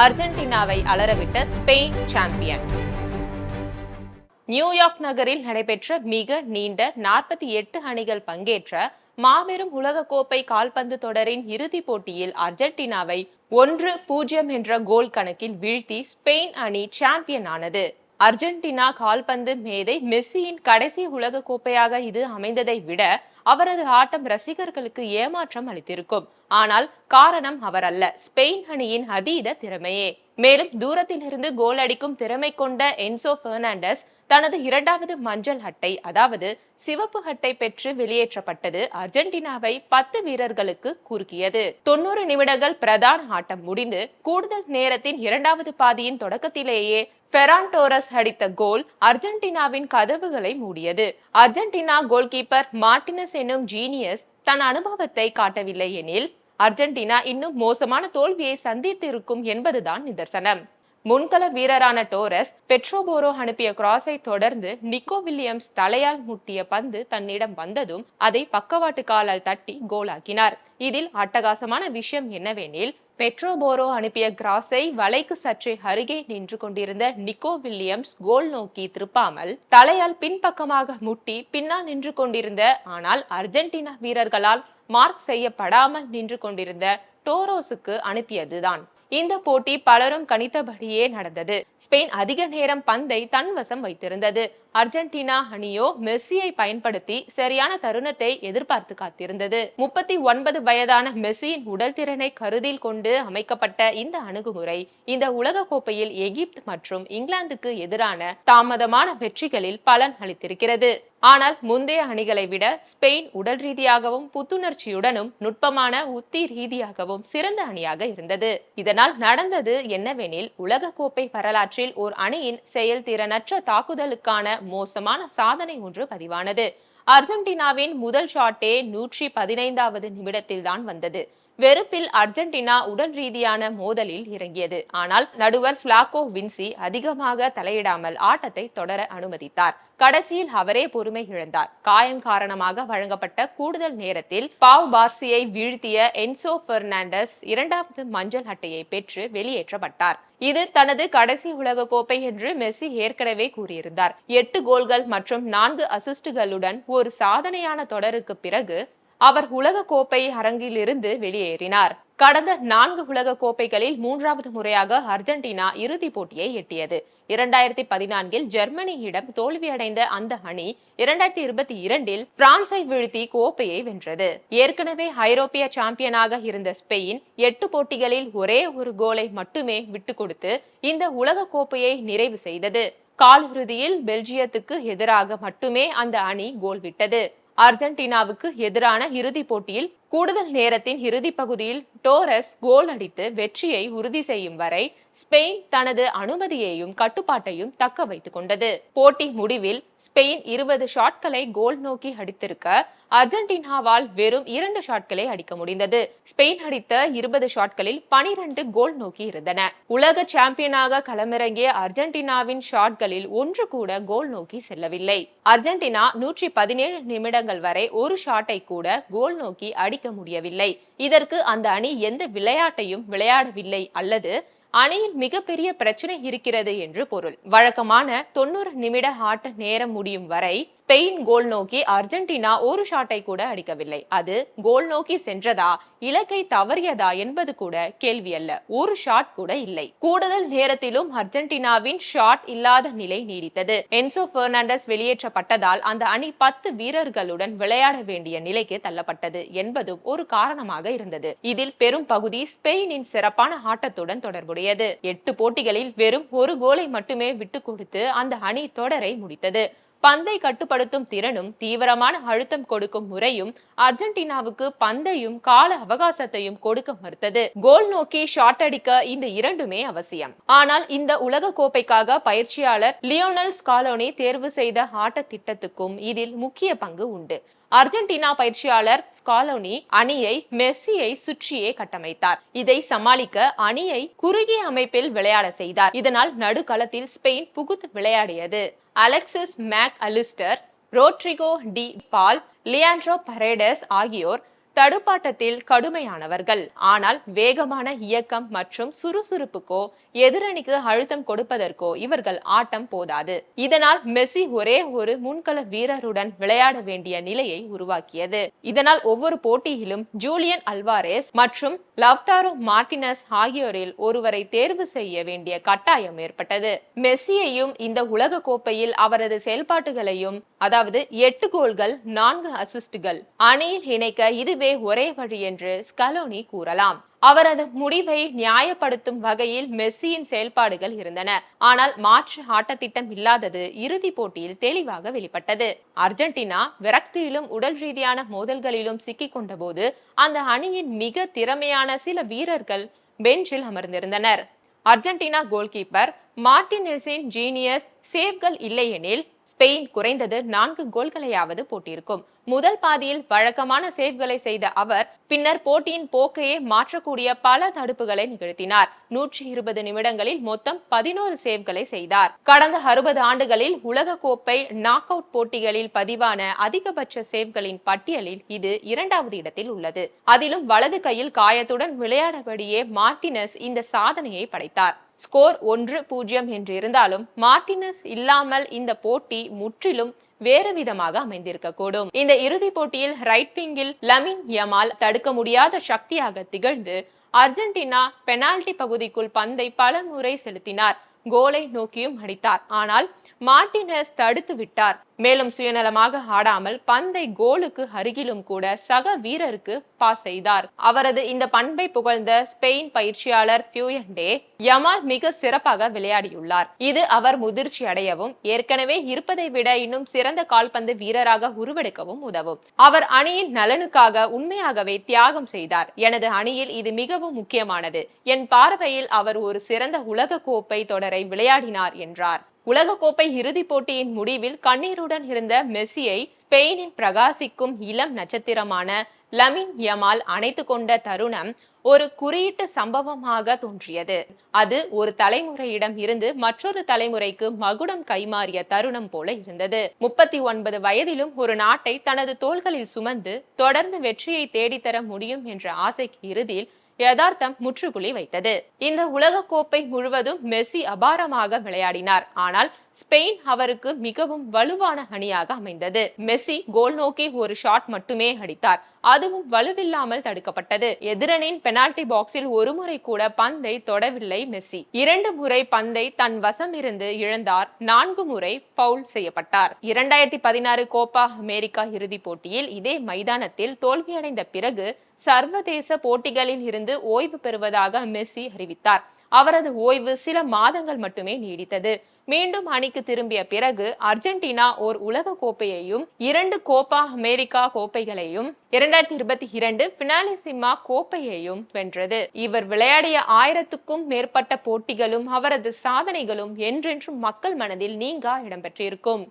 அர்ஜென்டினாவை அலறவிட்ட Spain champion. New York நகரில் நடைபெற்ற மிக நீண்ட 48 அணிகள் பங்கேற்ற மாபெரும் உலகக்கோப்பை கால்பந்து தொடரின் இறுதிப் போட்டியில் அர்ஜென்டினாவை 1-0 என்ற கோல் கணக்கில் வீழ்த்தி ஸ்பெயின் அணி சாம்பியன் ஆனது. அர்ஜென்டினா கால்பந்து மேதை மெஸ்ஸியின் கடைசி உலக கோப்பையாக இது அமைந்ததை விட அவரது ஆட்டம் ரசிகர்களுக்கு ஏமாற்றம் அளித்திருக்கும். ஆனால் காரணம் அவர் அல்ல, ஸ்பெயின் அணியின் அதீத திறமையே. மேலும் தூரத்தில் இருந்து கோல் அடிக்கும் திறமை கொண்ட என்சோ பெர்னாண்டஸ் தனது இரண்டாவது மஞ்சள் அட்டை, அதாவது சிவப்பு அட்டை பெற்று வெளியேற்றப்பட்டது அர்ஜென்டினாவை 10 வீரர்களுக்கு குறுக்கியது. 90 நிமிடங்கள் பிரதான ஆட்டம் முடிந்து கூடுதல் நேரத்தின் இரண்டாவது பாதியின் தொடக்கத்திலேயே ஃபெரான் டோரஸ் அடித்த கோல் அர்ஜென்டினாவின் கதவுகளை மூடியது. அர்ஜென்டினா கோல்கீப்பர் மார்டினஸ் எனும் ஜீனியஸ் தன் அனுபவத்தை காட்டவில்லை எனில் அர்ஜென்டினா இன்னும் மோசமான தோல்வியை சந்தித்திருக்கும் என்பதுதான் நிதர்சனம். முன்கள வீரரான டோரஸ் பெட்ரோபோரோ அனுப்பிய கிராஸை தொடர்ந்து நிக்கோ வில்லியம்ஸ் தலையால் முட்டிய பந்து தன்னிடம் வந்ததும் அதை பக்கவாட்டு காலால் தட்டி கோலாக்கினார். இதில் அட்டகாசமான விஷயம் என்னவெனில், பெட்ரோபோரோ அனுப்பிய கிராஸை வலைக்கு சற்றே அருகே நின்று கொண்டிருந்த நிக்கோ வில்லியம்ஸ் கோல் நோக்கி திருப்பாமல் தலையால் பின்பக்கமாக முட்டி பின்னால் நின்று கொண்டிருந்த, ஆனால் அர்ஜென்டினா வீரர்களால் மார்க் செய்யப்படாமல் நின்று கொண்டிருந்த டோரோஸுக்கு அனுப்பியதுதான். இந்த போட்டி பலரும் கணித்தபடியே நடந்தது. ஸ்பெயின் அதிக நேரம் பந்தை தன்வசம் வைத்திருந்தது. அர்ஜென்டினா அணியோ மெஸ்ஸியை பயன்படுத்தி சரியான தருணத்தை எதிர்பார்த்து காத்திருந்தது. 39 வயதான மெஸ்ஸியின் உடல் திறனை கருதில் கொண்டு அமைக்கப்பட்ட இந்த அணுகுமுறை இந்த உலக கோப்பையில் எகிப்து மற்றும் இங்கிலாந்துக்கு எதிரான தாமதமான வெற்றிகளில் பலன் அளித்திருக்கிறது. ஆனால் முந்தைய அணிகளை விட ஸ்பெயின் உடல் ரீதியாகவும் புத்துணர்ச்சியுடனும் நுட்பமான உத்தி ரீதியாகவும் சிறந்த அணியாக இருந்தது. இதனால் நடந்தது என்னவெனில், உலக கோப்பை வரலாற்றில் ஒரு அணியின் செயல்திறனற்ற தாக்குதலுக்கான மோசமான சாதனை ஒன்று பதிவானது. அர்ஜென்டினாவின் முதல் ஷாட்டே 115வது நிமிடத்தில் தான் வந்தது. வெறுப்பில் அர்ஜென்டினா உடல் ரீதியான மோதலில் இறங்கியது. ஆனால் நடுவர் ஸ்லாக்கோ வின்சி அதிகமாக தலையிடாமல் ஆட்டத்தை தொடர அனுமதித்தார். கடைசியில் அவரே பொறுமை இழந்தார். காயம் காரணமாக வழங்கப்பட்ட கூடுதல் நேரத்தில் பாவ் பார்சியை வீழ்த்திய என்சோ பெர்னாண்டஸ் இரண்டாவது மஞ்சள் அட்டையை பெற்று வெளியேற்றப்பட்டார். இது தனது கடைசி உலக கோப்பை என்று மெஸ்ஸி ஏற்கனவே கூறியிருந்தார். 8 கோல்கள் மற்றும் 4 அசிஸ்டுகளுடன் ஒரு சாதனையான தொடருக்கு பிறகு அவர் உலக கோப்பை அரங்கிலிருந்து வெளியேறினார். கடந்த 4 உலக கோப்பைகளில் 3வது முறையாக அர்ஜென்டினா இறுதிப் போட்டியை எட்டியது. 2014இல் ஜெர்மனியிடம் தோல்வியடைந்த அந்த அணி 2022இல் பிரான்சை வீழ்த்தி கோப்பையை வென்றது. ஏற்கனவே ஐரோப்பிய சாம்பியனாக இருந்த ஸ்பெயின் 8 போட்டிகளில் ஒரே ஒரு கோலை மட்டுமே விட்டுக் கொடுத்து இந்த உலக கோப்பையை நிறைவு செய்தது. காலிறுதியில் பெல்ஜியத்துக்கு எதிராக மட்டுமே அந்த அணி கோல் விட்டது. அர்ஜென்டினாவுக்கு எதிரான இறுதிப் போட்டியில் கூடுதல் நேரத்தின் இறுதி பகுதியில் டோரஸ் கோல் அடித்து வெற்றியை உறுதி செய்யும் வரை ஸ்பெயின் தனது அனுமதியையும் கட்டுப்பாட்டையும் தக்க வைத்துக் கொண்டது. போட்டி முடிவில் ஸ்பெயின் 20 ஷாட்களை கோல் நோக்கி அடித்திருக்க அர்ஜென்டினாவால் வெறும் 2 ஷாட்களை அடிக்க முடிந்தது. ஸ்பெயின் அடித்த 20 ஷாட்களில் 12 கோல் நோக்கி இருந்தன. உலக சாம்பியனாக களமிறங்கிய அர்ஜென்டினாவின் ஷாட்களில் ஒன்று கூட கோல் நோக்கி செல்லவில்லை. அர்ஜென்டினா 117 நிமிடங்கள் வரை ஒரு ஷாட்டை கூட கோல் நோக்கி அடிக்க முடியவில்லை. இதற்கு அந்த அணி எந்த விளையாட்டையும் விளையாடவில்லை அல்லது அணியில் மிகப்பெரிய பிரச்சனை இருக்கிறது என்று பொருள். வழக்கமான 90 நிமிட ஆட்ட நேரம் முடியும் வரை ஸ்பெயின் கோல் நோக்கி அர்ஜென்டினா ஒரு ஷாட்டை கூட அடிக்கவில்லை. அது கோல் நோக்கி சென்றதா இலக்கை தவறியதா என்பது கூட கேள்வி அல்ல. ஒரு ஷாட் கூட இல்லை. கூடுதல் நேரத்திலும் அர்ஜென்டினாவின் ஷாட் இல்லாத நிலை நீடித்தது. என்சோ பெர்னாண்டஸ் வெளியேற்றப்பட்டதால் அந்த அணி 10 வீரர்களுடன் விளையாட வேண்டிய நிலைக்கு தள்ளப்பட்டது என்பதும் ஒரு காரணமாக இருந்தது. இதில் பெரும் பகுதி ஸ்பெயினின் சிறப்பான ஆட்டத்துடன் தொடர்புடையது. 8 போட்டிகளில் வெறும் ஒரு கோலை மட்டுமே விட்டுக் கொடுத்து அந்த அணி தொடரை முடித்தது. பந்தை கட்டுப்படுத்தும் திறனும் தீவிரமான அழுத்தம் கொடுக்கும் முறையும் அர்ஜென்டினாவுக்கு பந்தையும் கால அவகாசத்தையும் கொடுக்க மறுத்தது. கோல் நோக்கி ஷாட் அடிக்க இந்த இரண்டுமே அவசியம். ஆனால் இந்த உலக கோப்பைக்காக பயிற்சியாளர் லியோனல் ஸ்காலோனி தேர்வு செய்த ஆட்ட திட்டத்துக்கும் இதில் முக்கிய பங்கு உண்டு. அர்ஜென்டினா பயிற்சியாளர் ஸ்காலோனி அணியை மெஸ்ஸியை சுற்றியே கட்டமைத்தார். இதை சமாளிக்க அணியை குறுகிய அமைப்பில் விளையாட செய்தார். இதனால் நடுக்களத்தில் ஸ்பெயின் புகுத்து விளையாடியது. Alexis Mac Allister, Rodrigo De Paul, Leandro Paredes ஆகியோர் தடுப்பாட்டத்தில் கடுமையானவர்கள். ஆனால் வேகமான இயக்கம் மற்றும் சுறுசுறுப்புக்கோ எதிரணிக்கு அழுத்தம் கொடுப்பதற்கோ இவர்கள் ஆட்டம் போதாது. இதனால் மெஸ்ஸி ஒரே ஒரு முன்கள வீரருடன் விளையாட வேண்டிய நிலையை உருவாக்கியது. இதனால் ஒவ்வொரு போட்டியிலும் ஜூலியன் அல்வாரேஸ் மற்றும் லவ்டாரோ மார்டினஸ் ஆகியோரில் ஒருவரை தேர்வு செய்ய வேண்டிய கட்டாயம் ஏற்பட்டது. மெஸ்ஸியையும் இந்த உலக கோப்பையில் அவரது செயல்பாட்டுகளையும், அதாவது 8 கோல்கள் 4 அசிஸ்டுகள் அணியில் இணைக்க இதுவே ஒரே வழி என்று ஸ்கலோனி கூறலாம். அவரது முடிவை நியாயப்படுத்தும் வகையில் மெஸ்ஸியின் செயல்பாடுகள் இருந்தன. ஆனால் மாற்று ஆட்டத்திட்டம் இல்லாதது இறுதி போட்டியில் தெளிவாக வெளிப்பட்டது. அர்ஜென்டினா விரக்தியிலும் உடல் ரீதியான மோதல்களிலும் சிக்கிக் கொண்ட போது அந்த அணியின் மிக திறமையான சில வீரர்கள் பெஞ்சில் அமர்ந்திருந்தனர். அர்ஜென்டினா கோல்கீப்பர் மார்டினெஸின் ஜீனியஸ் சேவ்கள் இல்லையெனில் ஸ்பெயின் குறைந்தது 4 கோல்களையாவது போட்டிருக்கும். முதல் பாதியில் வழக்கமான சேவ்களை செய்த அவர் பின்னர் போட்டியின் போக்கையே மாற்றக்கூடிய பல தடுப்புகளை நிகழ்த்தினார். 120 நிமிடங்களில் மொத்தம் 11 சேவ்களை செய்தார். கடந்த 60 ஆண்டுகளில் உலக கோப்பை நாக் அவுட் போட்டிகளில் பதிவான அதிகபட்ச சேவ்களின் பட்டியலில் இது 2வது இடத்தில் உள்ளது. அதிலும் வலது கையில் காயத்துடன் விளையாடபடியே மார்டினஸ் இந்த சாதனையை படைத்தார். ஸ்கோர் 1-0 என்று இருந்தாலும் மார்டினஸ் இல்லாமல் இந்த போட்டி முற்றிலும் வேறு விதமாக அமைந்திருக்க கூடும். இந்த இறுதி போட்டியில் ரைட் விங்கில் லமின் யமால் தடுக்க முடியாத சக்தியாக திகழ்ந்து அர்ஜென்டினா பெனால்டி பகுதிக்குள் பந்தை பல முறை செலுத்தினார். கோலை நோக்கியும் அடித்தார். ஆனால் மார்டினஸ் தடுத்து விட்டார். மேலும் சுயநலமாக ஆடாமல் பந்தை கோலுக்கு அருகிலும் கூட சக வீரருக்கு பாஸ் செய்தார். அவரது இந்த பண்பை புகழ்ந்த ஸ்பெயின் பயிற்சியாளர் பியூயண்டே, யமால் மிக சிறப்பாக விளையாடியுள்ளார். இது அவர் முதிர்ச்சி அடையவும் ஏற்கனவே இருப்பதை விட இன்னும் சிறந்த கால்பந்து வீரராக உருவெடுக்கவும் உதவும். அவர் அணியின் நலனுக்காக உண்மையாகவே தியாகம் செய்தார். எனது அணியில் இது மிகவும் முக்கியமானது. என் பார்வையில் அவர் ஒரு சிறந்த உலக கோப்பை தொடரை விளையாடினார் என்றார். உலகக்கோப்பை இறுதிப் போட்டியின் முடிவில் கண்ணீருடன் இருந்த மெஸ்ஸியை ஸ்பெயினின் பிரகாசிக்கும் இளம் நட்சத்திரமான லமின் யமால் அணைத்து கொண்ட தருணம் ஒரு குறியீட்டு சம்பவமாக தோன்றியது. அது ஒரு தலைமுறையிடம் இருந்து மற்றொரு தலைமுறைக்கு மகுடம் கைமாறிய தருணம் போல இருந்தது. 39 வயதிலும் ஒரு நாட்டை தனது தோள்களில் சுமந்து தொடர்ந்து வெற்றியை தேடித்தர முடியும் என்ற ஆசைக்கு இறுதியில் யதார்த்தம் முற்றுப்புள்ளி வைத்தது. இந்த உலக கோப்பை முழுவதும் மெஸ்ஸி அபாரமாக விளையாடினார். ஆனால் ஸ்பெயின் அவருக்கு மிகவும் வலுவான அணியாக அமைந்தது. மெஸ்ஸி கோல் நோக்கி ஒரு ஷாட் மட்டுமே அடித்தார். அதுவும் வலுவில்லாமல் தடுக்கப்பட்டது. எதிரணியின் பெனால்டி பாக்ஸில் ஒரு முறை கூட பந்தை தொடவில்லை மெஸ்ஸி. 2 முறை பந்தை தன் வசம் இருந்து இழந்தார். 4 முறை பவுல் செய்யப்பட்டார். 2016 கோப்பா அமெரிக்கா இறுதிப் போட்டியில் இதே மைதானத்தில் தோல்வியடைந்த பிறகு சர்வதேச போட்டிகளில் இருந்து ஓய்வு பெறுவதாக மெஸ்ஸி அறிவித்தார். அவரது ஓய்வு சில மாதங்கள் மட்டுமே நீடித்தது. மீண்டும் அணிக்கு திரும்பிய பிறகு அர்ஜென்டினா ஓர் உலக கோப்பையையும் 2 கோப்பா அமெரிக்கா கோப்பைகளையும் 2022 பினாலிசிமா கோப்பையையும் வென்றது. இவர் விளையாடிய 1000க்கும் மேற்பட்ட போட்டிகளும் அவரது சாதனைகளும் என்றென்றும் மக்கள் மனதில் நீங்கா இடம்பெற்றிருக்கும்.